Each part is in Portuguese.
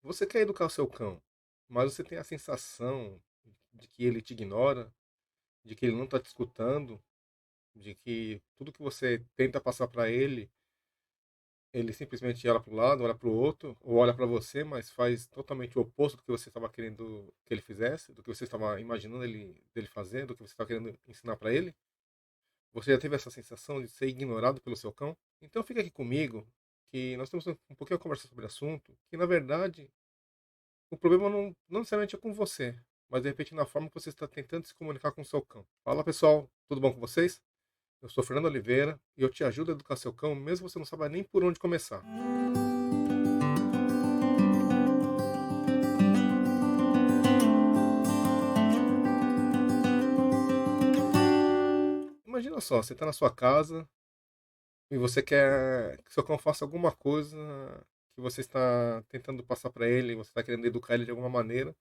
Você quer educar o seu cão, mas você tem a sensação de que ele te ignora, de que ele não está te escutando, de que tudo que você tenta passar para ele, ele simplesmente olha para o lado, olha para o outro, ou olha para você, mas faz totalmente o oposto do que você estava querendo que ele fizesse, do que você estava imaginando dele fazer, do que você estava querendo ensinar para ele. Você já teve essa sensação de ser ignorado pelo seu cão? Então fica aqui comigo, que nós temos um pouquinho a conversar sobre o assunto, que na verdade o problema não necessariamente é com você, mas de repente na forma que você está tentando se comunicar com o seu cão. Fala pessoal, tudo bom com vocês? Eu sou Fernando Oliveira e eu te ajudo a educar seu cão, mesmo você não saiba nem por onde começar. Imagina só, você está na sua casa e você quer que seu cão faça alguma coisa que você está tentando passar para ele, você está querendo educar ele de alguma maneira,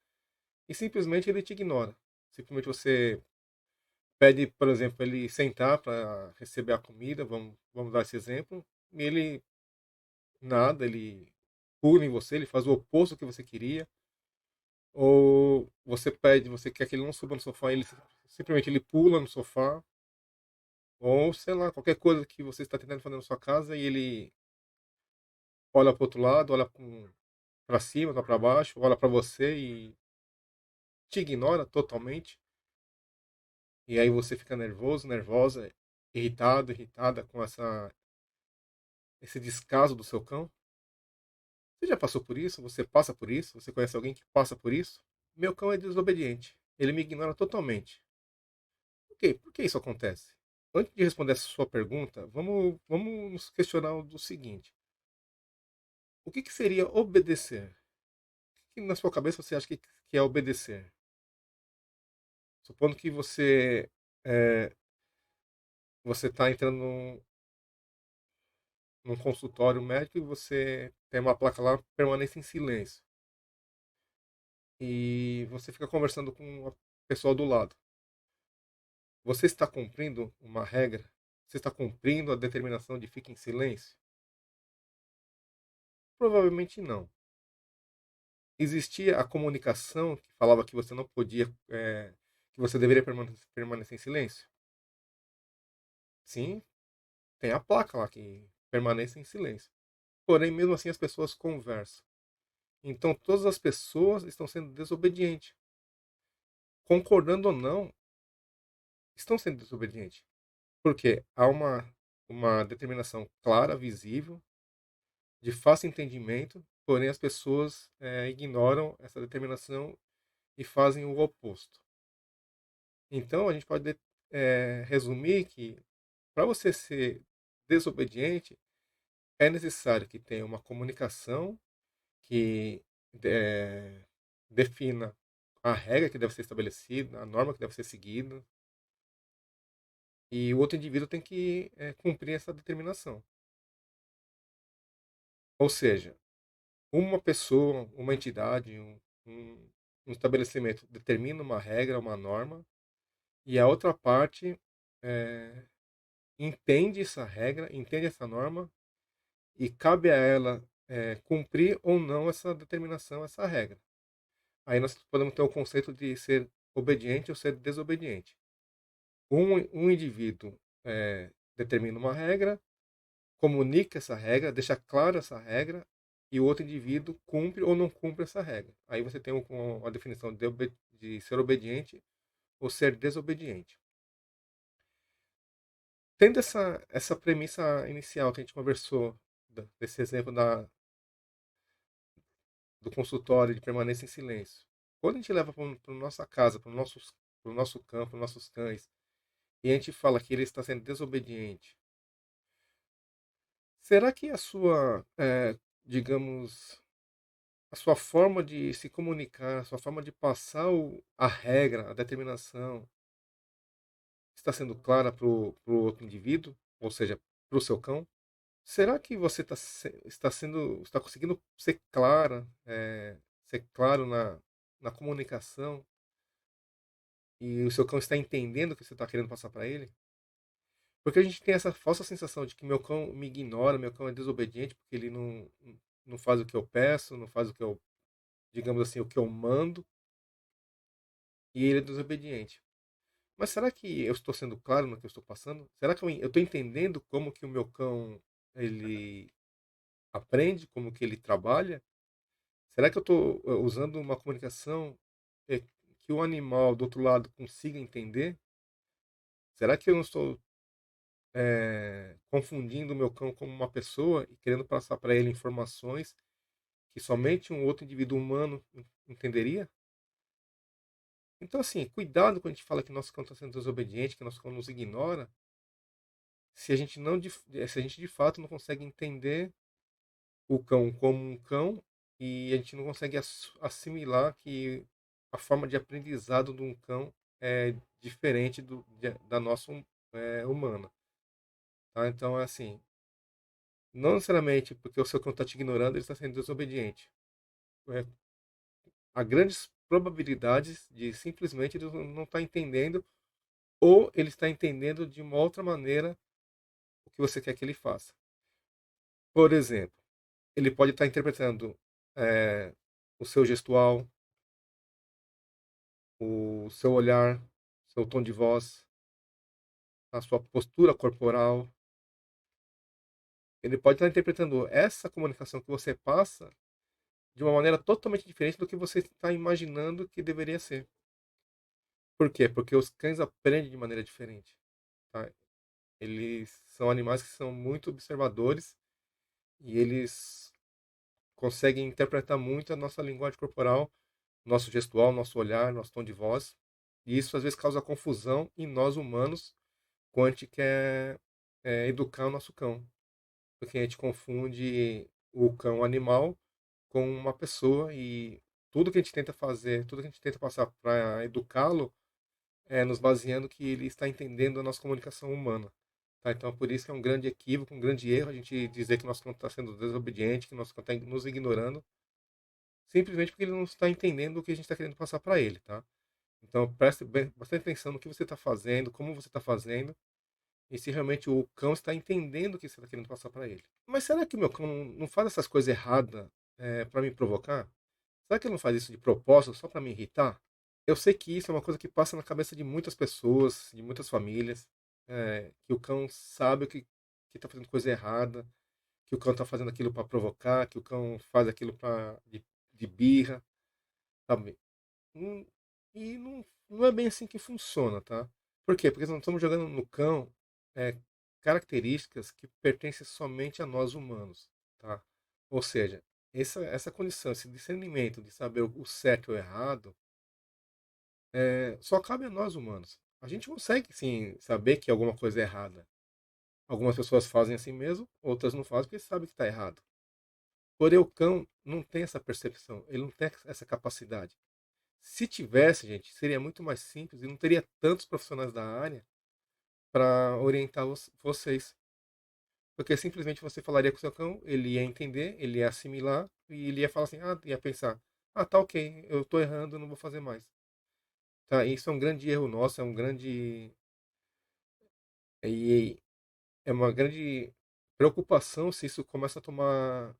e simplesmente ele te ignora. Simplesmente você pede, por exemplo, ele sentar para receber a comida, vamos dar esse exemplo, e ele nada, ele pula em você, ele faz o oposto do que você queria, ou você pede, você quer que ele não suba no sofá, ele simplesmente ele pula no sofá, ou sei lá, qualquer coisa que você está tentando fazer na sua casa e ele olha para o outro lado, olha para cima, para baixo, olha para você e te ignora totalmente. E aí você fica nervoso, nervosa, irritado, irritada com esse descaso do seu cão. Você já passou por isso? Você passa por isso? Você conhece alguém que passa por isso? Meu cão é desobediente. Ele me ignora totalmente. Por quê? Por que isso acontece? Antes de responder essa sua pergunta, vamos nos questionar do seguinte: o que seria obedecer? O que na sua cabeça você acha que é obedecer? Supondo que é, você está entrando num consultório médico e você tem uma placa lá, permaneça em silêncio. E você fica conversando com a pessoa do lado. Você está cumprindo uma regra? Você está cumprindo a determinação de fique em silêncio? Provavelmente não. Existia a comunicação que falava que você não podia, que você deveria permanecer em silêncio? Sim, tem a placa lá que permaneça em silêncio. Porém, mesmo assim, as pessoas conversam. Então, todas as pessoas estão sendo desobedientes. Concordando ou não, estão sendo desobedientes. Porque há uma determinação clara, visível, de fácil entendimento, porém as pessoas ignoram essa determinação e fazem o oposto. Então a gente pode resumir que para você ser desobediente é necessário que tenha uma comunicação que eh, defina a regra que deve ser estabelecida, a norma que deve ser seguida, e o outro indivíduo tem que cumprir essa determinação. Ou seja, uma pessoa, uma entidade, um, um estabelecimento determina uma regra, uma norma, e a outra parte eh, entende essa regra, entende essa norma, e cabe a ela cumprir ou não essa determinação, essa regra. Aí nós podemos ter o conceito de ser obediente ou ser desobediente. Um indivíduo determina uma regra, comunica essa regra, deixa clara essa regra, e o outro indivíduo cumpre ou não cumpre essa regra. Aí você tem a definição de ser obediente ou ser desobediente. Tendo essa premissa inicial que a gente conversou, desse exemplo do consultório de permanência em silêncio, quando a gente leva para nossa casa, para o nosso campo, para os nossos cães, e a gente fala que ele está sendo desobediente, será que digamos, a sua forma de se comunicar, a sua forma de passar a regra, a determinação, está sendo clara para o outro indivíduo, ou seja, para o seu cão? Será que você está conseguindo ser clara, ser claro na comunicação e o seu cão está entendendo o que você está querendo passar para ele? Porque a gente tem essa falsa sensação de que meu cão me ignora, meu cão é desobediente porque ele não faz o que eu peço, não faz digamos assim, o que eu mando, e ele é desobediente. Mas será que eu estou sendo claro no que eu estou passando? Será que eu estou entendendo como que o meu cão ele aprende, como que ele trabalha? Será que eu estou usando uma comunicação eh, que o animal do outro lado consiga entender? Será que eu não estou confundindo o meu cão como uma pessoa e querendo passar para ele informações que somente um outro indivíduo humano entenderia? Então, assim, cuidado quando a gente fala que nosso cão está sendo desobediente, que nosso cão nos ignora, se a gente não, se a gente de fato não consegue entender o cão como um cão e a gente não consegue assimilar que a forma de aprendizado de um cão é diferente da nossa humana, tá? Então, é assim, não necessariamente porque o seu cão está te ignorando, ele está sendo desobediente. É, há grandes probabilidades de simplesmente ele não estar entendendo ou ele está entendendo de uma outra maneira o que você quer que ele faça. Por exemplo, ele pode estar interpretando o seu gestual, o seu olhar, seu tom de voz, a sua postura corporal. Ele pode estar interpretando essa comunicação que você passa de uma maneira totalmente diferente do que você está imaginando que deveria ser. Por quê? Porque os cães aprendem de maneira diferente. Tá? Eles são animais que são muito observadores e eles conseguem interpretar muito a nossa linguagem corporal, nosso gestual, nosso olhar, nosso tom de voz. E isso às vezes causa confusão em nós humanos quando a gente quer educar o nosso cão. Porque a gente confunde o cão animal com uma pessoa e tudo que a gente tenta fazer, tudo que a gente tenta passar para educá-lo é nos baseando que ele está entendendo a nossa comunicação humana. Tá? Então, por isso que é um grande equívoco, um grande erro a gente dizer que nosso cão está sendo desobediente, que nosso cão está nos ignorando, simplesmente porque ele não está entendendo o que a gente está querendo passar para ele, tá? Então, preste bastante atenção no que você está fazendo, como você está fazendo, e se realmente o cão está entendendo o que você está querendo passar para ele. Mas será que o meu cão não faz essas coisas erradas para me provocar? Será que ele não faz isso de propósito, só para me irritar? Eu sei que isso é uma coisa que passa na cabeça de muitas pessoas, de muitas famílias, que o cão sabe que está fazendo coisa errada, que o cão está fazendo aquilo para provocar, que o cão faz aquilo de birra, sabe? Hum, E não é bem assim que funciona, tá? Por quê? Porque nós estamos jogando no cão é, características que pertencem somente a nós humanos, tá? Ou seja, essa condição, esse discernimento de saber o certo e o errado, só cabe a nós humanos. A gente consegue, sim, saber que alguma coisa é errada. Algumas pessoas fazem assim mesmo, outras não fazem porque sabem que está errado. Porém, o cão não tem essa percepção, ele não tem essa capacidade. Se tivesse, gente, seria muito mais simples e não teria tantos profissionais da área para orientar vocês. Porque simplesmente você falaria com o seu cão, ele ia entender, ele ia assimilar e ele ia falar assim, ia pensar, tá ok, eu tô errando, não vou fazer mais. Tá, isso é um grande erro nosso, e é uma grande preocupação se isso começa a tomar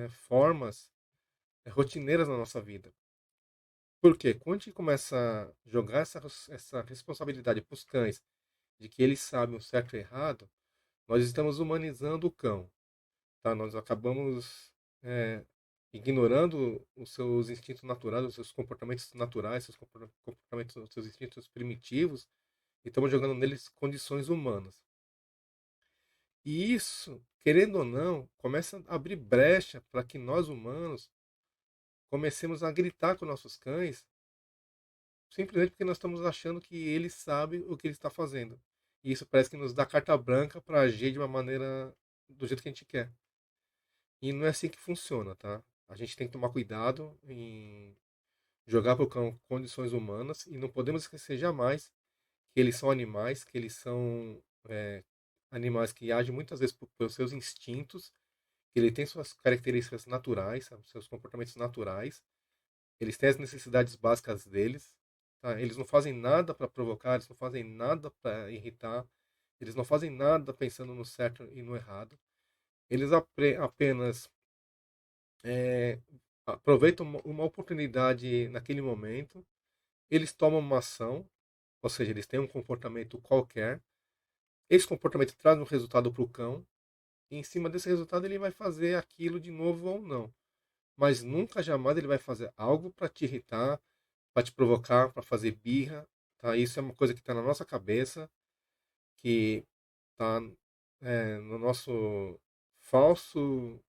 formas rotineiras na nossa vida. Por quê? Quando a gente começa a jogar essa responsabilidade para os cães de que eles sabem o certo e o errado, nós estamos humanizando o cão, tá? Nós acabamos é, ignorando os seus instintos naturais, os seus comportamentos naturais, seus comportamentos, os seus instintos primitivos, e estamos jogando neles condições humanas. E isso, querendo ou não, começa a abrir brecha para que nós humanos comecemos a gritar com nossos cães, simplesmente porque nós estamos achando que ele sabe o que ele está fazendo. E isso parece que nos dá carta branca para agir de uma maneira do jeito que a gente quer. E não é assim que funciona, tá? A gente tem que tomar cuidado em jogar para o cão condições humanas e não podemos esquecer jamais que eles são animais, que eles são animais que agem muitas vezes pelos seus instintos, que ele tem suas características naturais, sabe? Seus comportamentos naturais, eles têm as necessidades básicas deles, tá? Eles não fazem nada para provocar, eles não fazem nada para irritar, eles não fazem nada pensando no certo e no errado. Eles apenas aproveitam uma oportunidade naquele momento, eles tomam uma ação, ou seja, eles têm um comportamento qualquer, esse comportamento traz um resultado para o cão, e em cima desse resultado ele vai fazer aquilo de novo ou não. Mas nunca jamais ele vai fazer algo para te irritar, para te provocar, para fazer birra, tá? Isso é uma coisa que está na nossa cabeça, que está no nosso falso,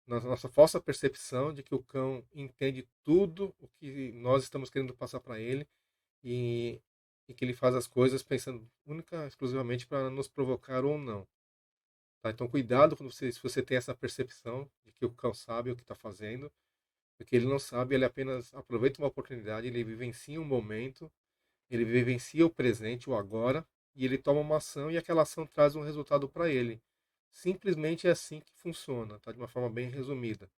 na nossa falsa percepção de que o cão entende tudo o que nós estamos querendo passar para ele e, e que ele faz as coisas pensando única exclusivamente para nos provocar ou não. Tá? Então cuidado quando se você tem essa percepção de que o cão sabe o que está fazendo, porque ele não sabe, ele apenas aproveita uma oportunidade, ele vivencia um momento, ele vivencia o presente, o agora, e ele toma uma ação e aquela ação traz um resultado para ele. Simplesmente é assim que funciona, tá? De uma forma bem resumida.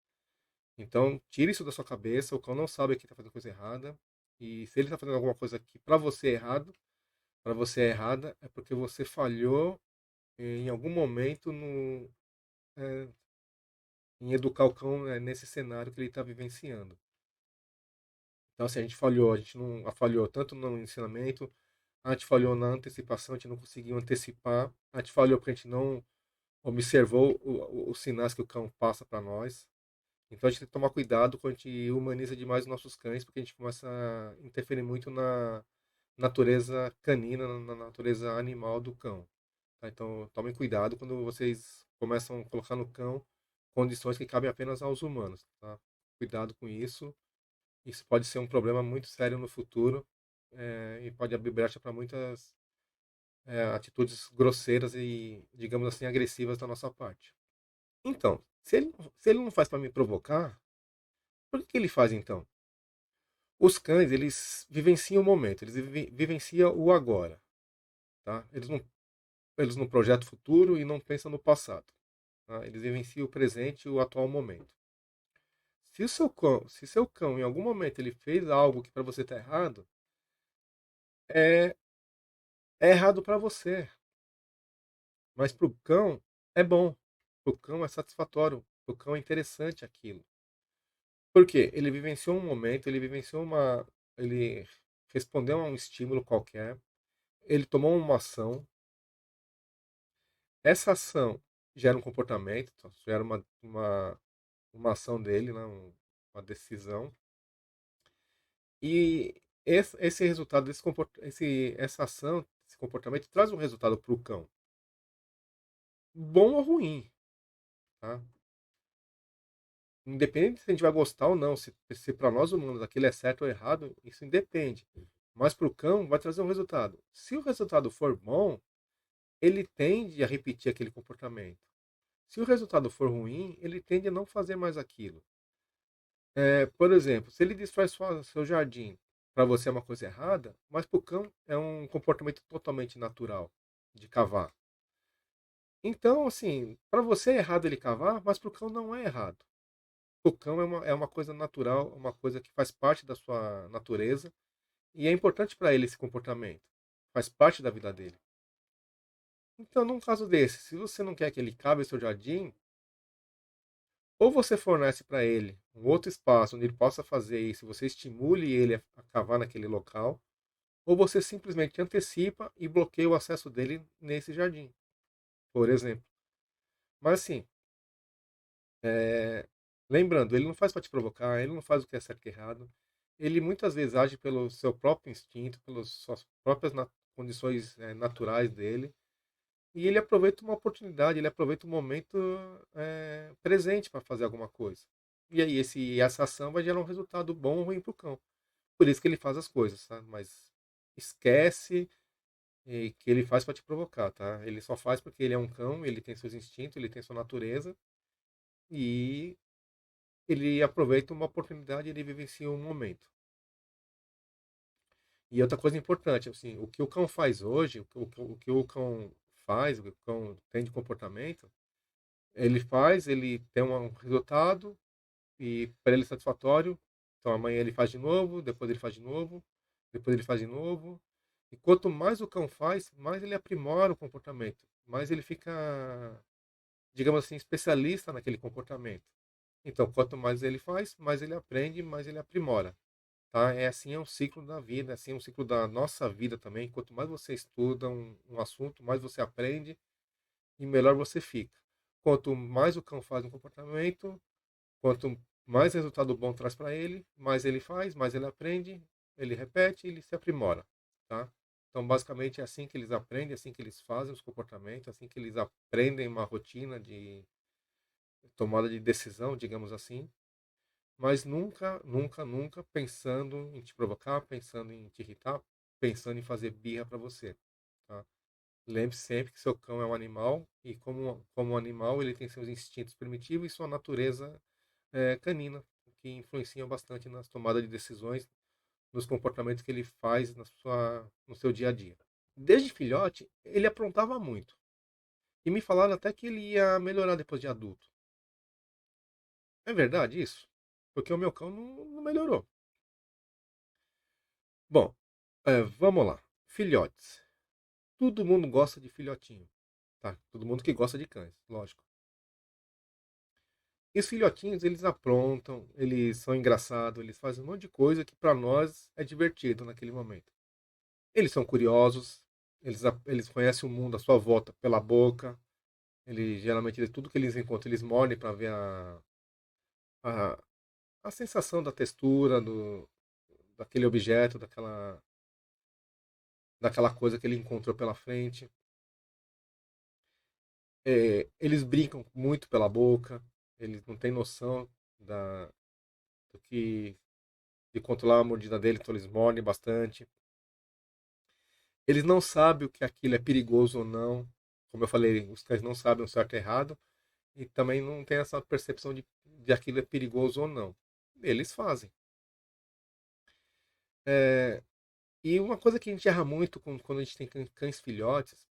Então, tire isso da sua cabeça, o cão não sabe que está fazendo coisa errada, e se ele está fazendo alguma coisa que para você é errado, para você é errada, é porque você falhou em algum momento é, em educar o cão, nesse cenário que ele está vivenciando. Então, assim, a gente falhou, a gente não falhou tanto no ensinamento, a gente falhou na antecipação, a gente não conseguiu antecipar, a gente falhou porque a gente não observou os sinais que o cão passa para nós. Então a gente tem que tomar cuidado quando a gente humaniza demais os nossos cães, porque a gente começa a interferir muito na natureza canina, na natureza animal do cão. Tá? Então tomem cuidado quando vocês começam a colocar no cão condições que cabem apenas aos humanos. Tá? Cuidado com isso. Isso pode ser um problema muito sério no futuro, e pode abrir brecha para muitas atitudes grosseiras e, digamos assim, agressivas da nossa parte. Então, se ele não faz para me provocar, por que que ele faz então? Os cães, eles vivenciam o momento, eles vivenciam o agora, tá? Eles não projetam o futuro e não pensam no passado, tá? Eles vivenciam o presente e o atual momento. Se seu cão em algum momento ele fez algo que para você tá errado, é, é errado para você, mas para o cão é bom, para o cão é satisfatório, para o cão é interessante aquilo. Por quê? Ele vivenciou um momento, ele respondeu a um estímulo qualquer, ele tomou uma ação. Essa ação gera um comportamento, então, gera uma ação dele, né, uma decisão. E esse resultado, essa ação, esse comportamento traz um resultado para o cão, bom ou ruim, tá? Independente se a gente vai gostar ou não, se para nós humanos aquilo é certo ou errado, isso independe. Mas para o cão vai trazer um resultado. Se o resultado for bom, ele tende a repetir aquele comportamento. Se o resultado for ruim, ele tende a não fazer mais aquilo. Por exemplo, se ele destrói seu jardim, para você é uma coisa errada, mas para o cão é um comportamento totalmente natural de cavar. Então, assim, para você é errado ele cavar, mas para o cão não é errado. O cão é uma coisa natural, uma coisa que faz parte da sua natureza e é importante para ele esse comportamento. Faz parte da vida dele. Então, num caso desse, se você não quer que ele cave seu jardim, ou você fornece para ele um outro espaço onde ele possa fazer isso, você estimule ele a cavar naquele local, ou você simplesmente antecipa e bloqueia o acesso dele nesse jardim, por exemplo. Mas assim, é, lembrando, ele não faz para te provocar, ele não faz o que é certo e errado, ele muitas vezes age pelo seu próprio instinto, pelas suas próprias condições naturais dele, e ele aproveita uma oportunidade, ele aproveita um momento presente para fazer alguma coisa. E aí essa ação vai gerar um resultado bom ou ruim para o cão. Por isso que ele faz as coisas, tá? Mas esquece que ele faz para te provocar, tá? Ele só faz porque ele é um cão, ele tem seus instintos, ele tem sua natureza e ele aproveita uma oportunidade, ele vivencia um momento. E outra coisa importante, assim, o que o cão faz hoje, o que o cão faz, o que o cão tem de comportamento, ele faz, ele tem um resultado e para ele é satisfatório. Então amanhã ele faz de novo, depois ele faz de novo, depois ele faz de novo. E quanto mais o cão faz, mais ele aprimora o comportamento, mais ele fica, digamos assim, especialista naquele comportamento. Então, quanto mais ele faz, mais ele aprende, mais ele aprimora, tá? É assim, é um ciclo da vida, assim é um ciclo da nossa vida também. Quanto mais você estuda um assunto, mais você aprende e melhor você fica. Quanto mais o cão faz um comportamento, quanto mais resultado bom traz para ele, mais ele faz, mais ele aprende, ele repete, ele se aprimora, tá? Então, basicamente, é assim que eles aprendem, é assim que eles fazem os comportamentos, é assim que eles aprendem uma rotina de tomada de decisão, digamos assim, mas nunca, nunca, nunca pensando em te provocar, pensando em te irritar, pensando em fazer birra para você, tá? Lembre-se sempre que seu cão é um animal e como um animal ele tem seus instintos primitivos e sua natureza canina, que influenciam bastante nas tomadas de decisões, nos comportamentos que ele faz no seu dia a dia. Desde filhote, ele aprontava muito. E me falaram até que ele ia melhorar depois de adulto. É verdade isso? Porque o meu cão não melhorou. Bom, vamos lá. Filhotes. Todo mundo gosta de filhotinho. Tá? Todo mundo que gosta de cães, lógico. E os filhotinhos, eles aprontam, eles são engraçados, eles fazem um monte de coisa que para nós é divertido naquele momento. Eles são curiosos, eles conhecem o mundo à sua volta pela boca. Eles geralmente tudo que eles encontram, eles mordem para ver a, a sensação da textura daquele objeto, daquela coisa que ele encontrou pela frente. Eles brincam muito pela boca, eles não têm noção da, do que de controlar a mordida dele, então eles mordem bastante. Eles não sabem o que aquilo é perigoso ou não. Como eu falei, os cães não sabem o certo e errado e também não tem essa percepção de aquilo é perigoso ou não. Eles fazem. É, e uma coisa que a gente erra muito quando a gente tem cães filhotes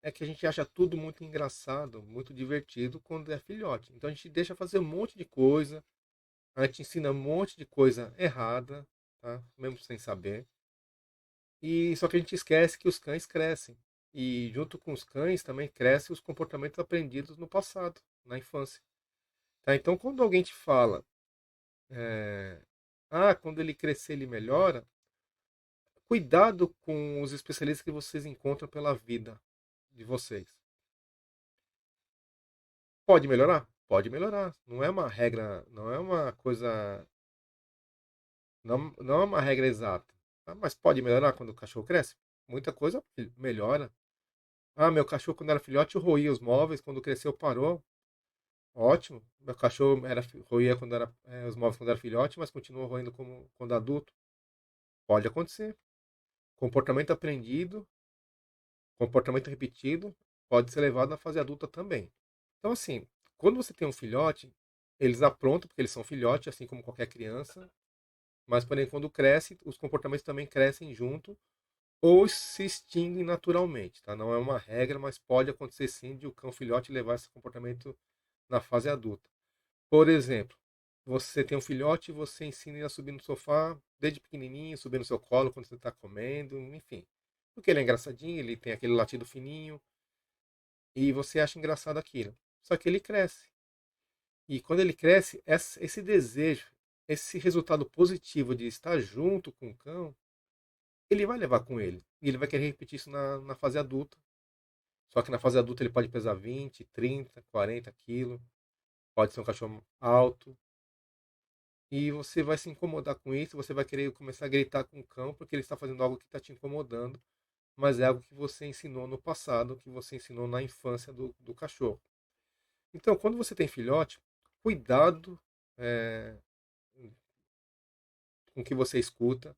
é que a gente acha tudo muito engraçado, muito divertido quando é filhote. Então a gente deixa fazer um monte de coisa, a gente ensina um monte de coisa errada, tá? Mesmo sem saber. E só que a gente esquece que os cães crescem. E junto com os cães também crescem os comportamentos aprendidos no passado, na infância. Tá? Então quando alguém te fala, é, quando ele crescer ele melhora, cuidado com os especialistas que vocês encontram pela vida de vocês. Pode melhorar? Pode melhorar. Não é uma regra, não é uma coisa, não é uma regra exata. Tá? Mas pode melhorar quando o cachorro cresce? Muita coisa melhora. Meu cachorro quando era filhote roía os móveis, quando cresceu parou. Ótimo. Meu cachorro roía quando era, os móveis quando era filhote, mas continuou roendo quando adulto. Pode acontecer. Comportamento aprendido, comportamento repetido, pode ser levado na fase adulta também. Então, assim, quando você tem um filhote, eles aprontam, porque eles são filhotes, assim como qualquer criança, mas, porém, quando cresce, os comportamentos também crescem junto ou se extinguem naturalmente, tá? Não é uma regra, mas pode acontecer sim de o cão filhote levar esse comportamento na fase adulta. Por exemplo, você tem um filhote e você ensina ele a subir no sofá desde pequenininho, subir no seu colo quando você está comendo, enfim. Porque ele é engraçadinho, ele tem aquele latido fininho e você acha engraçado aquilo. Só que ele cresce. E quando ele cresce, esse desejo, esse resultado positivo de estar junto com o cão, ele vai levar com ele. E ele vai querer repetir isso na fase adulta. Só que na fase adulta ele pode pesar 20, 30, 40 quilos. Pode ser um cachorro alto. E você vai se incomodar com isso, você vai querer começar a gritar com o cão porque ele está fazendo algo que está te incomodando, mas é algo que você ensinou no passado, que você ensinou na infância do cachorro. Então, quando você tem filhote, cuidado é, com o que você escuta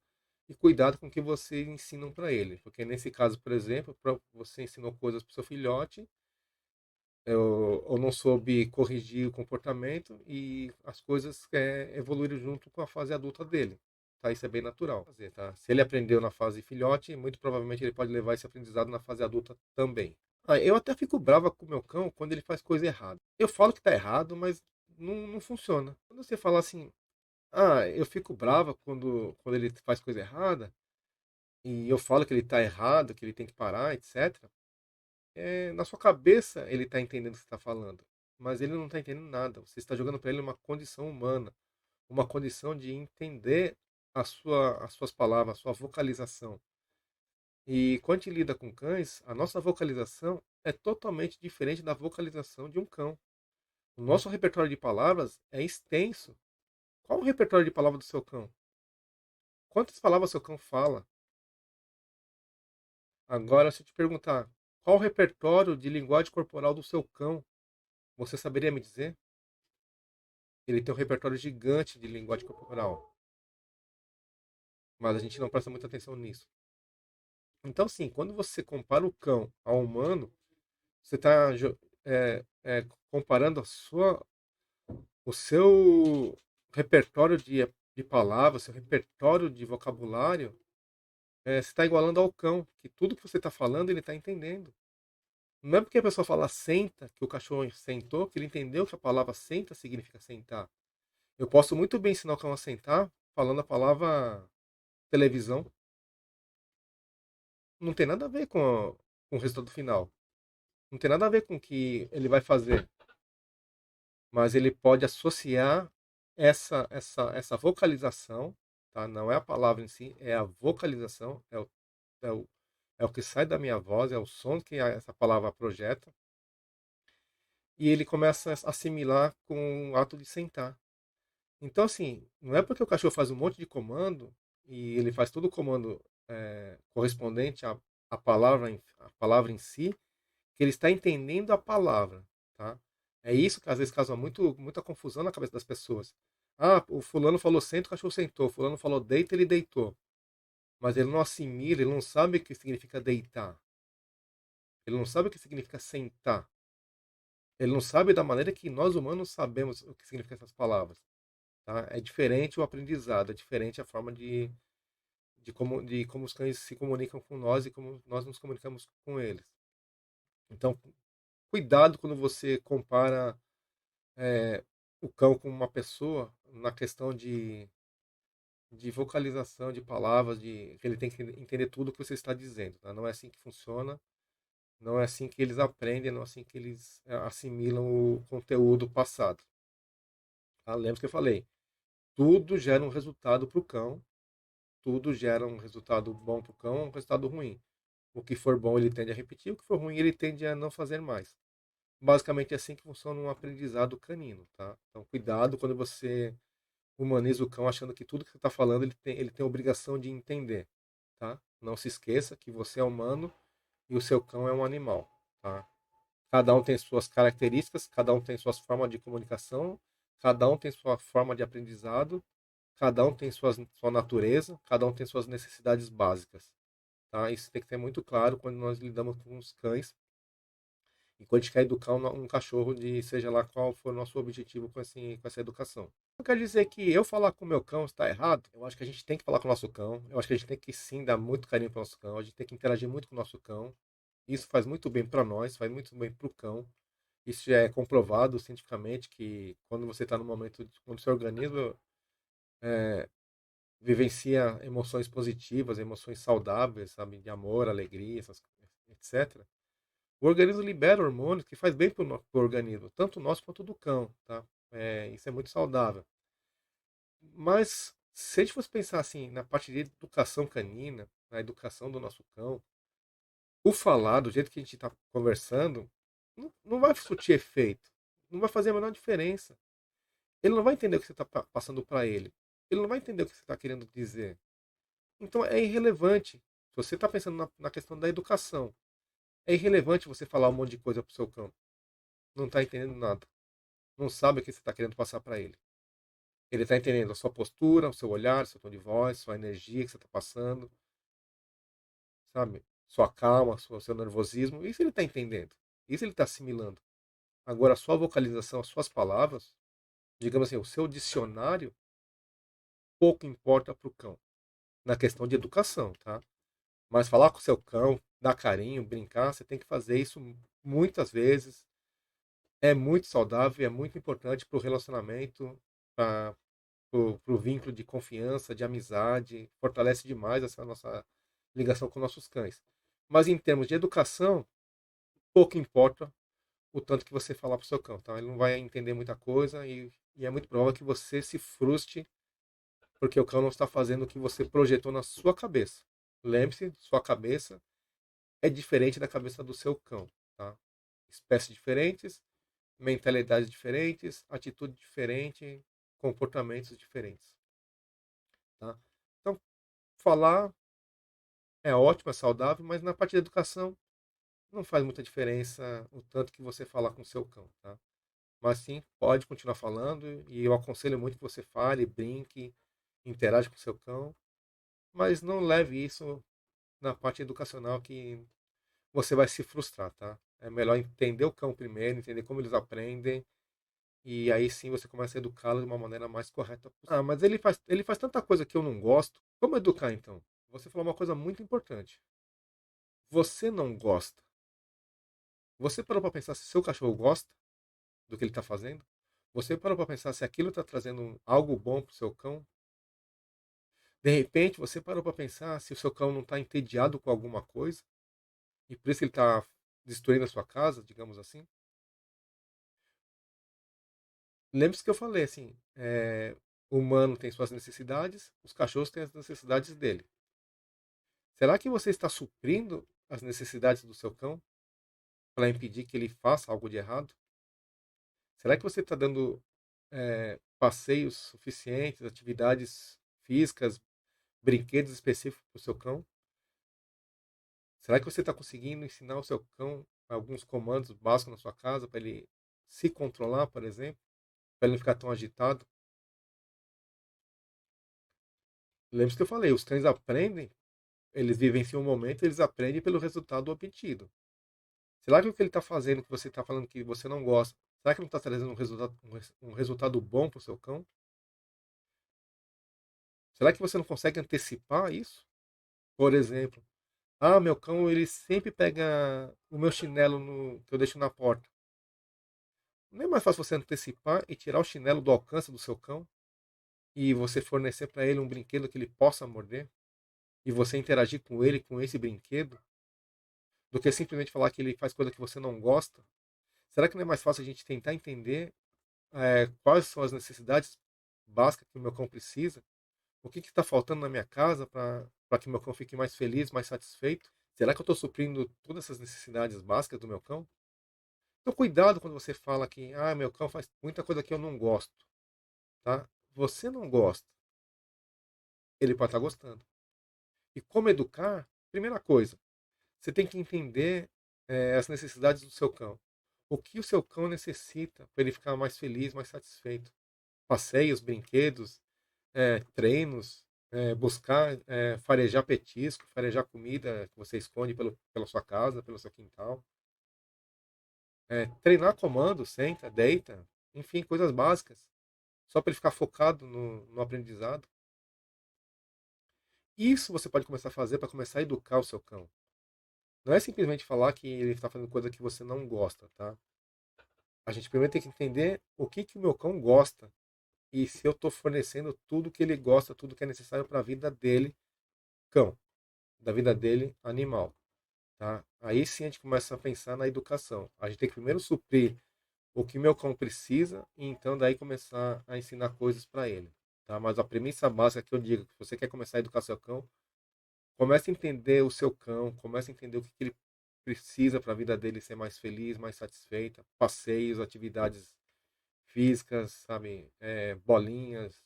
e cuidado com o que você ensinam para ele. Porque nesse caso, por exemplo, você ensinou coisas para o seu filhote, ou não soube corrigir o comportamento e as coisas evoluíram junto com a fase adulta dele. Tá? Isso é bem natural fazer, tá? Se ele aprendeu na fase filhote, muito provavelmente ele pode levar esse aprendizado na fase adulta também. Eu até fico brava com o meu cão quando ele faz coisa errada. Eu falo que tá errado, mas não funciona. Quando você fala assim, eu fico brava quando ele faz coisa errada, e eu falo que ele tá errado, que ele tem que parar, etc. Na sua cabeça ele tá entendendo o que você tá falando. mas ele não está entendendo nada. Você está jogando para ele uma condição humana, uma condição de entender as suas palavras, a sua vocalização. E quando a gente lida com cães, a nossa vocalização é totalmente diferente da vocalização de um cão. O nosso repertório de palavras é extenso. Qual o repertório de palavras do seu cão? Quantas palavras seu cão fala? Agora, se eu te perguntar, qual o repertório de linguagem corporal do seu cão? Você saberia me dizer? Ele tem um repertório gigante de linguagem corporal, mas a gente não presta muita atenção nisso. Então, sim, quando você compara o cão ao humano, você está comparando o seu repertório de palavras, seu repertório de vocabulário, você está igualando ao cão, que tudo que você está falando ele está entendendo. Não é porque a pessoa fala senta, que o cachorro sentou, que ele entendeu que a palavra senta significa sentar. Eu posso muito bem ensinar o cão a sentar falando a palavra televisão. Não tem nada a ver com o resultado final. Não tem nada a ver com o que ele vai fazer. Mas ele pode associar essa vocalização, tá? Não é a palavra em si, é a vocalização, é o, é o que sai da minha voz, é o som que essa palavra projeta. E ele começa a assimilar com o ato de sentar. Então, assim, não é porque o cachorro faz um monte de comando e ele faz todo o comando correspondente à palavra em si, que ele está entendendo a palavra, tá? É isso que às vezes causa muita confusão na cabeça das pessoas. Ah, o fulano falou senta, o cachorro sentou. O fulano falou deita, ele deitou. Mas ele não assimila, ele não sabe o que significa deitar. Ele não sabe o que significa sentar. Ele não sabe da maneira que nós humanos sabemos o que significam essas palavras. Tá? É diferente o aprendizado, é diferente a forma de como os cães se comunicam com nós e como nós nos comunicamos com eles. Então, cuidado quando você compara o cão com uma pessoa na questão de vocalização de palavras, de que ele tem que entender tudo o que você está dizendo. Tá? Não é assim que funciona, não é assim que eles aprendem, não é assim que eles assimilam o conteúdo passado. Tá? Lembra que eu falei? Tudo gera um resultado para o cão, tudo gera um resultado bom para o cão, um resultado ruim. O que for bom ele tende a repetir, o que for ruim ele tende a não fazer mais. Basicamente é assim que funciona um aprendizado canino, tá? Então cuidado quando você humaniza o cão achando que tudo que você está falando ele tem a obrigação de entender, tá? Não se esqueça que você é humano e o seu cão é um animal, tá? Cada um tem suas características, cada um tem suas formas de comunicação, cada um tem sua forma de aprendizado, cada um tem sua natureza, cada um tem suas necessidades básicas, tá? Isso tem que ter muito claro quando nós lidamos com os cães e quando a gente quer educar um cachorro de seja lá qual for o nosso objetivo com essa educação. Não quer dizer que eu falar com o meu cão está errado. Eu acho que a gente tem que falar com o nosso cão. Eu acho que a gente tem que sim dar muito carinho para o nosso cão. A gente tem que interagir muito com o nosso cão. Isso faz muito bem para nós, faz muito bem para o cão. Isso já é comprovado cientificamente que quando você está no momento, quando o seu organismo vivencia emoções positivas, emoções saudáveis, sabe, de amor, alegria, etc. O organismo libera hormônios que faz bem para o organismo, tanto nosso quanto do cão, tá? Isso é muito saudável. Mas se a gente fosse pensar assim na parte de educação canina, na educação do nosso cão, o falar do jeito que a gente está conversando não vai surtir efeito, não vai fazer a menor diferença. Ele não vai entender o que você está passando para ele. Ele não vai entender o que você está querendo dizer. Então é irrelevante. Se você está pensando na questão da educação, é irrelevante você falar um monte de coisa para o seu cão. Não está entendendo nada. Não sabe o que você está querendo passar para ele. Ele está entendendo a sua postura, o seu olhar, o seu tom de voz, sua energia que você está passando, sabe? Sua calma, seu nervosismo. Isso ele está entendendo. Isso ele está assimilando. Agora, a sua vocalização, as suas palavras, digamos assim, o seu dicionário, pouco importa para o cão. Na questão de educação, tá? Mas falar com o seu cão, dar carinho, brincar, você tem que fazer isso muitas vezes. É muito saudável, é muito importante para o relacionamento, para o vínculo de confiança, de amizade. Fortalece demais essa nossa ligação com nossos cães. Mas em termos de educação, pouco importa o tanto que você falar pro seu cão, tá? Ele não vai entender muita coisa e é muito provável que você se frustre porque o cão não está fazendo o que você projetou na sua cabeça. Lembre-se, sua cabeça é diferente da cabeça do seu cão, tá? Espécies diferentes, mentalidades diferentes, atitude diferente, comportamentos diferentes, tá? Então, falar é ótimo, é saudável, mas na parte da educação não faz muita diferença o tanto que você falar com o seu cão, tá? Mas sim, pode continuar falando e eu aconselho muito que você fale, brinque, interage com o seu cão, mas não leve isso na parte educacional que você vai se frustrar, tá? É melhor entender o cão primeiro, entender como eles aprendem, e aí sim você começa a educá-lo de uma maneira mais correta possível. Ah, mas ele faz tanta coisa que eu não gosto. Como educar então? Você falou uma coisa muito importante. Você não gosta. Você parou para pensar se seu cachorro gosta do que ele está fazendo? Você parou para pensar se aquilo está trazendo algo bom para o seu cão? De repente, você parou para pensar se o seu cão não está entediado com alguma coisa e por isso ele está destruindo a sua casa, digamos assim? Lembre-se que eu falei assim, o humano tem suas necessidades, os cachorros têm as necessidades dele. Será que você está suprindo as necessidades do seu cão para impedir que ele faça algo de errado? Será que você está dando passeios suficientes, atividades físicas, brinquedos específicos para o seu cão? Será que você está conseguindo ensinar o seu cão alguns comandos básicos na sua casa para ele se controlar, por exemplo, para ele não ficar tão agitado? Lembre-se que eu falei, os cães aprendem, eles vivenciam um momento, eles aprendem pelo resultado obtido. Será que o que ele está fazendo, que você está falando que você não gosta, será que não está trazendo um resultado bom para o seu cão? Será que você não consegue antecipar isso? Por exemplo, ah, meu cão ele sempre pega o meu chinelo que eu deixo na porta. Não é mais fácil você antecipar e tirar o chinelo do alcance do seu cão e você fornecer para ele um brinquedo que ele possa morder e você interagir com ele com esse brinquedo do que simplesmente falar que ele faz coisa que você não gosta? Será que não é mais fácil a gente tentar entender quais são as necessidades básicas que o meu cão precisa? O que está faltando na minha casa para que meu cão fique mais feliz, mais satisfeito? Será que eu estou suprindo todas essas necessidades básicas do meu cão? Então, cuidado quando você fala que meu cão faz muita coisa que eu não gosto, tá? Você não gosta, ele pode estar gostando. E como educar? Primeira coisa, você tem que entender as necessidades do seu cão. O que o seu cão necessita para ele ficar mais feliz, mais satisfeito? Passeios, brinquedos, treinos, buscar farejar petisco, farejar comida que você esconde pela sua casa, pelo seu quintal. Treinar comando, senta, deita, enfim, coisas básicas, só para ele ficar focado no aprendizado. Isso você pode começar a fazer para começar a educar o seu cão. Não é simplesmente falar que ele está fazendo coisa que você não gosta, tá? A gente primeiro tem que entender o que o meu cão gosta e se eu estou fornecendo tudo que ele gosta, tudo que é necessário para a vida dele, cão, da vida dele, animal, tá? Aí sim a gente começa a pensar na educação. A gente tem que primeiro suprir o que meu cão precisa e então daí começar a ensinar coisas para ele, tá? Mas a premissa básica que eu digo, que você quer começar a educar seu cão, comece a entender o seu cão, comece a entender o que ele precisa para a vida dele ser mais feliz, mais satisfeita, passeios, atividades físicas, sabe, bolinhas,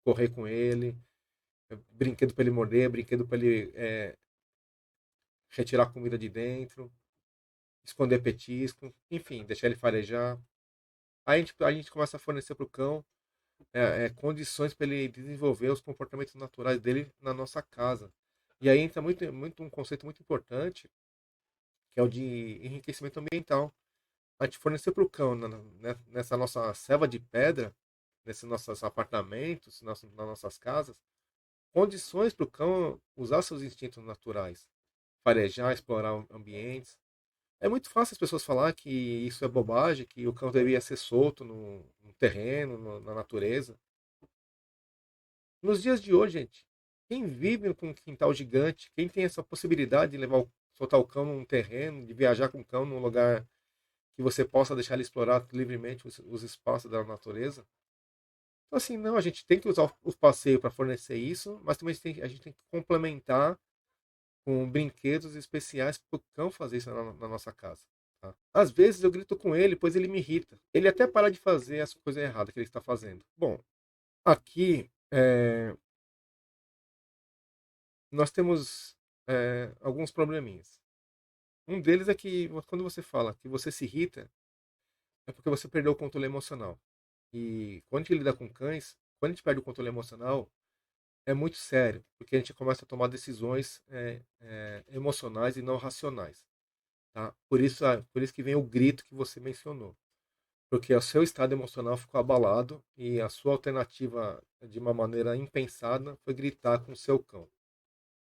correr com ele, brinquedo para ele morder, brinquedo para ele retirar comida de dentro, esconder petisco, enfim, deixar ele farejar. Aí a gente começa a fornecer para o cão condições para ele desenvolver os comportamentos naturais dele na nossa casa. E aí entra muito, muito um conceito muito importante, que é o de enriquecimento ambiental. A gente fornecer para o cão, nessa nossa selva de pedra, nesses nossos apartamentos, nas nossas casas, condições para o cão usar seus instintos naturais, farejar, explorar ambientes. É muito fácil as pessoas falar que isso é bobagem, que o cão deveria ser solto no terreno, na natureza. Nos dias de hoje, gente, quem vive com um quintal gigante, quem tem essa possibilidade de soltar o cão num terreno, de viajar com o cão num lugar que você possa deixar ele explorar livremente os espaços da natureza. Então, assim, não, a gente tem que usar o passeio para fornecer isso, mas também a gente tem que complementar com brinquedos especiais para o cão fazer isso na nossa casa. Tá? Às vezes eu grito com ele, pois ele me irrita. Ele até para de fazer as coisas erradas que ele está fazendo. Bom, aqui nós temos alguns probleminhas. Um deles é que quando você fala que você se irrita, é porque você perdeu o controle emocional. E quando a gente lida com cães, quando a gente perde o controle emocional, é muito sério, porque a gente começa a tomar decisões emocionais e não racionais. Tá? Por isso que vem o grito que você mencionou. Porque o seu estado emocional ficou abalado e a sua alternativa, de uma maneira impensada, foi gritar com o seu cão.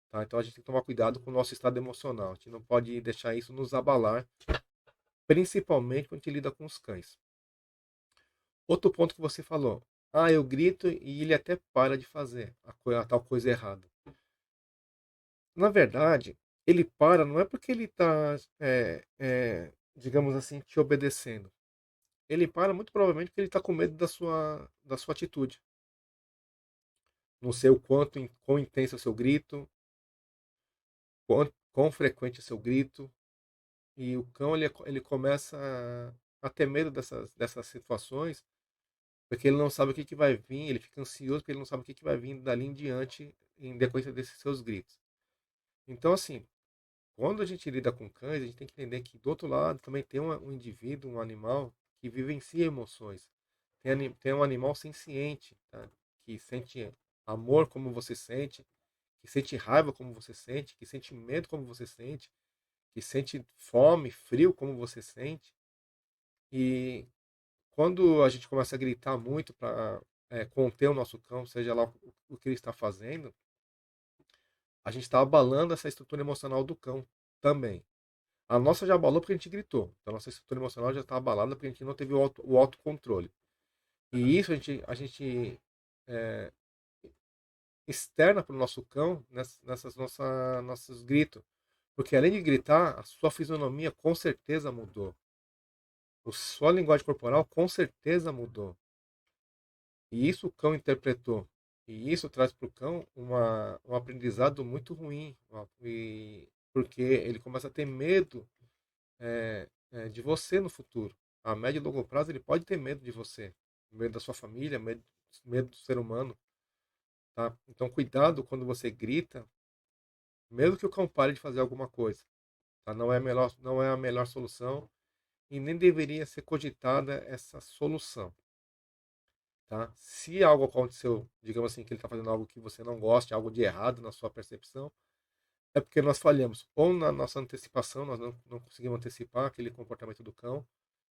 Tá? Então a gente tem que tomar cuidado com o nosso estado emocional. A gente não pode deixar isso nos abalar, principalmente quando a gente lida com os cães. Outro ponto que você falou. Ah, eu grito e ele até para de fazer a tal coisa errada. Na verdade, ele para não é porque ele está, digamos assim, te obedecendo. Ele para muito provavelmente porque ele está com medo da sua atitude. Não sei o quão intenso é o seu grito, quão frequente é o seu grito. E o cão ele começa a ter medo dessas situações, porque ele não sabe o que vai vir, ele fica ansioso porque ele não sabe o que vai vir dali em diante em decorrência desses seus gritos. Então, assim, quando a gente lida com cães, a gente tem que entender que do outro lado também tem um indivíduo, um animal que vivencia emoções. Tem um animal senciente, tá? Que sente amor como você sente, que sente raiva como você sente, que sente medo como você sente, que sente fome, frio como você sente. E quando a gente começa a gritar muito para conter o nosso cão, seja lá o que ele está fazendo, a gente está abalando essa estrutura emocional do cão também. A nossa já abalou porque a gente gritou. Então a nossa estrutura emocional já está abalada porque a gente não teve o autocontrole. E isso a gente é, externa para o nosso cão nossos gritos. Porque além de gritar, a sua fisionomia com certeza mudou. A sua linguagem corporal com certeza mudou. E isso o cão interpretou. E isso traz para o cão um aprendizado muito ruim. Porque ele começa a ter medo de você no futuro. A médio e longo prazo ele pode ter medo de você. Medo da sua família, medo do ser humano. Tá? Então cuidado quando você grita, mesmo que o cão pare de fazer alguma coisa. Tá? Não é a melhor solução e nem deveria ser cogitada essa solução. Tá? Se algo aconteceu, digamos assim, que ele está fazendo algo que você não gosta, algo de errado na sua percepção, é porque nós falhamos. Ou na nossa antecipação, nós não conseguimos antecipar aquele comportamento do cão,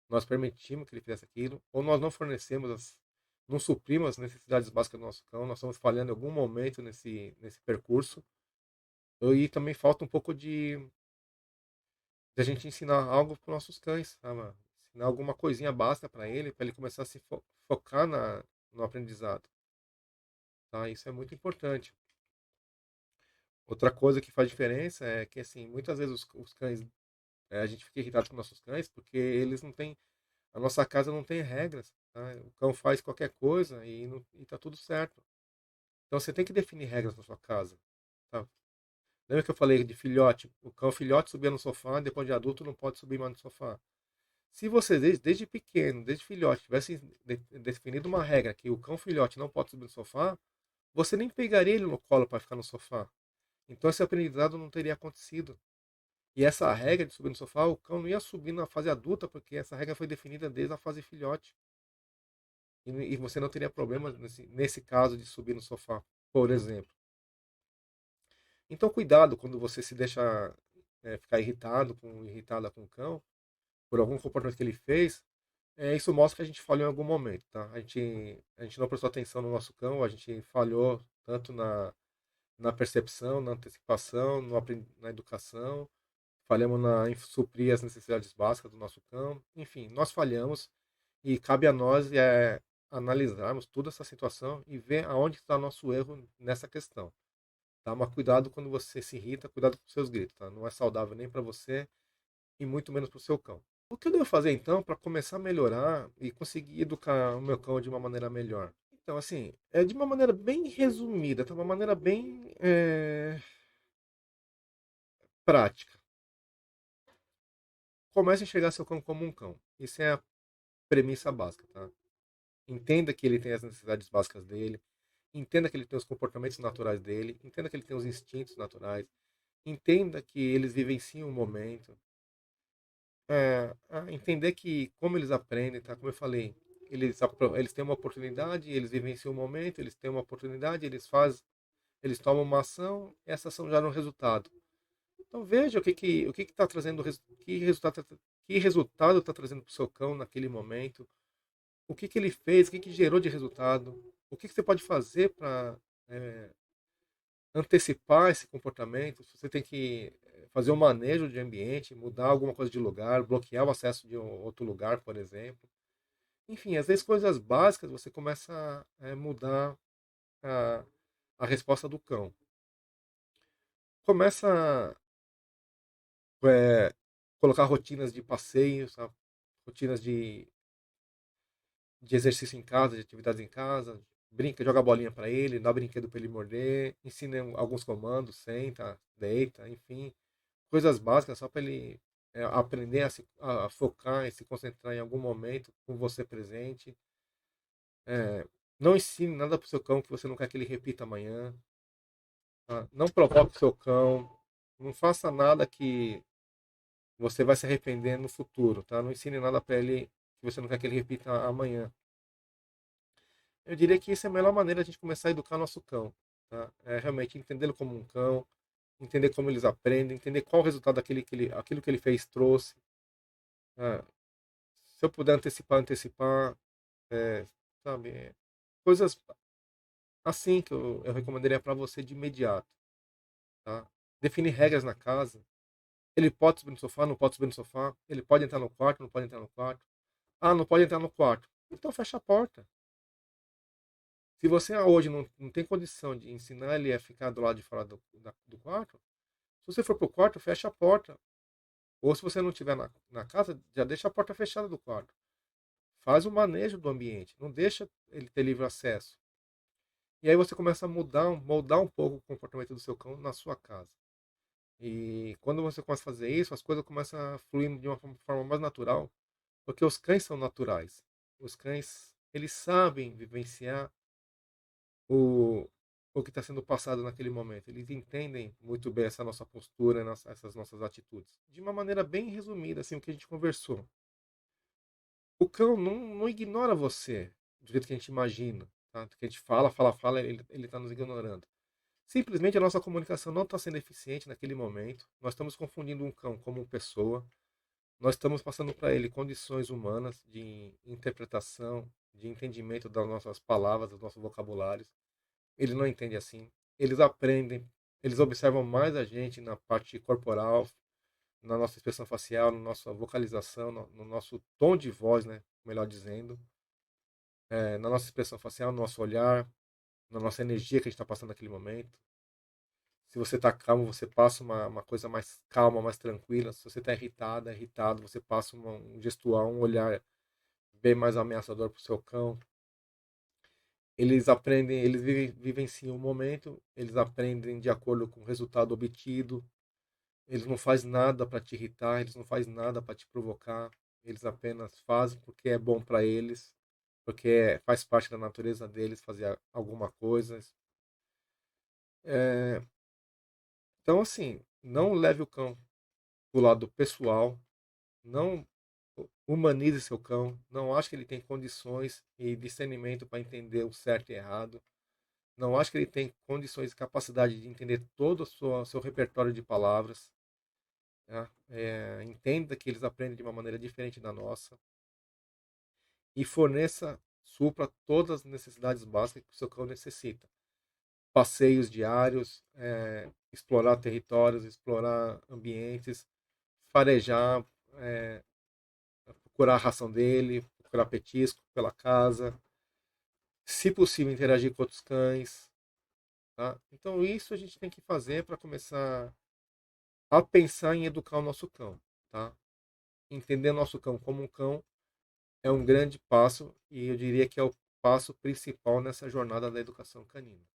nós permitimos que ele fizesse aquilo, ou nós não fornecemos, não suprimos as necessidades básicas do nosso cão, nós estamos falhando em algum momento nesse percurso. E também falta um pouco de a gente ensinar algo para os nossos cães, sabe? Ensinar alguma coisinha basta para ele começar a se focar no aprendizado. Tá? Isso é muito importante. Outra coisa que faz diferença é que, assim, muitas vezes os cães, a gente fica irritado com nossos cães porque eles não têm, a nossa casa não tem regras, tá? O cão faz qualquer coisa e tá tudo certo. Então você tem que definir regras na sua casa, tá? Lembra que eu falei de filhote? O cão filhote subia no sofá, depois de adulto não pode subir mais no sofá. Se você desde pequeno, desde filhote, tivesse definido uma regra que o cão filhote não pode subir no sofá, você nem pegaria ele no colo para ficar no sofá. Então esse aprendizado não teria acontecido. E essa regra de subir no sofá, o cão não ia subir na fase adulta, porque essa regra foi definida desde a fase filhote. E você não teria problema nesse caso de subir no sofá, por exemplo. Então cuidado quando você se deixa ficar irritada com o cão, por algum comportamento que ele fez, isso mostra que a gente falhou em algum momento, tá? A gente não prestou atenção no nosso cão, a gente falhou tanto na percepção, na antecipação, na educação, falhamos em suprir as necessidades básicas do nosso cão. Enfim, nós falhamos e cabe a nós analisarmos toda essa situação e ver aonde está o nosso erro nessa questão. Tá? Mas cuidado quando você se irrita, cuidado com os seus gritos. Tá? Não é saudável nem para você e muito menos para o seu cão. O que eu devo fazer então para começar a melhorar e conseguir educar o meu cão de uma maneira melhor? Então, assim, é de uma maneira bem resumida, de uma maneira bem prática. Comece a enxergar seu cão como um cão. Isso é a premissa básica, tá? Entenda que ele tem as necessidades básicas dele, entenda que ele tem os comportamentos naturais dele, entenda que ele tem os instintos naturais, entenda que eles vivenciam o momento, entender que como eles aprendem, tá? Como eu falei, eles têm uma oportunidade, eles vivenciam o momento, eles têm uma oportunidade, eles tomam uma ação, essa ação gera um resultado. Então veja o que está trazendo, que resultado está trazendo para o seu cão naquele momento, o que ele fez, o que gerou de resultado, o que você pode fazer para antecipar esse comportamento. Se você tem que fazer um manejo de ambiente, mudar alguma coisa de lugar, bloquear o acesso de um outro lugar, por exemplo. Enfim, às vezes coisas básicas você começa a mudar a, a resposta do cão. Começa a colocar rotinas de passeio, sabe? Rotinas de exercício em casa, de atividades em casa. Brinca, joga a bolinha para ele, dá brinquedo para ele morder, ensina alguns comandos, senta, deita, enfim. Coisas básicas só para ele aprender a focar e se concentrar em algum momento com você presente. É, não ensine nada para o seu cão que você não quer que ele repita amanhã. Tá? Não provoque o seu cão. Não faça nada que você vai se arrepender no futuro. Tá? Não ensine nada para ele que você não quer que ele repita amanhã. Eu diria que essa é a melhor maneira de a gente começar a educar nosso cão. Tá? É realmente entendê-lo como um cão, entender como eles aprendem, entender qual o resultado aquilo que ele fez trouxe. Ah, se eu puder antecipar, antecipar, é, sabe? Coisas assim que eu recomendaria para você de imediato, tá? Definir regras na casa. Ele pode subir no sofá, não pode subir no sofá. Ele pode entrar no quarto, não pode entrar no quarto. Ah, não pode entrar no quarto. Então fecha a porta. Se você hoje não tem condição de ensinar ele a ficar do lado de fora do quarto, se você for pro quarto, fecha a porta. Ou se você não estiver na casa, já deixa a porta fechada do quarto. Faz o manejo do ambiente. Não deixa ele ter livre acesso. E aí você começa a moldar um pouco o comportamento do seu cão na sua casa. E quando você começa a fazer isso, as coisas começam a fluir de uma forma mais natural, porque os cães são naturais. Os cães, eles sabem vivenciar o, o que está sendo passado naquele momento. Eles entendem muito bem essa nossa postura, essas nossas atitudes. De uma maneira bem resumida, assim, o que a gente conversou. O cão não ignora você do jeito que a gente imagina. Tá? Que a gente fala, ele está nos ignorando. Simplesmente a nossa comunicação não está sendo eficiente naquele momento. Nós estamos confundindo um cão como pessoa. Nós estamos passando para ele condições humanas de interpretação, de entendimento das nossas palavras, dos nossos vocabulários. Ele não entende assim. Eles aprendem, eles observam mais a gente na parte corporal, na nossa expressão facial, na nossa vocalização, no nosso tom de voz, né? Melhor dizendo, na nossa expressão facial, no nosso olhar, na nossa energia que a gente está passando naquele momento. Se você está calmo, você passa uma coisa mais calma, mais tranquila. Se você está irritado, você passa um gestual, um olhar bem mais ameaçador para o seu cão. Eles aprendem, vivenciam o momento, eles aprendem de acordo com o resultado obtido. Eles não fazem nada para te irritar, eles não fazem nada para te provocar. Eles apenas fazem porque é bom para eles, porque faz parte da natureza deles fazer alguma coisa. É, então, assim, não leve o cão pro lado pessoal, não humanize seu cão, não acho que ele tem condições e discernimento para entender o certo e errado, não acho que ele tem condições e capacidade de entender todo o seu repertório de palavras. Tá? Entenda que eles aprendem de uma maneira diferente da nossa e supra todas as necessidades básicas que o seu cão necessita. Passeios diários, explorar territórios, explorar ambientes, farejar, é, procurar a ração dele, procurar petisco pela casa, se possível interagir com outros cães. Tá? Então isso a gente tem que fazer para começar a pensar em educar o nosso cão. Tá? entender nosso cão como um cão é um grande passo e eu diria que é o passo principal nessa jornada da educação canina.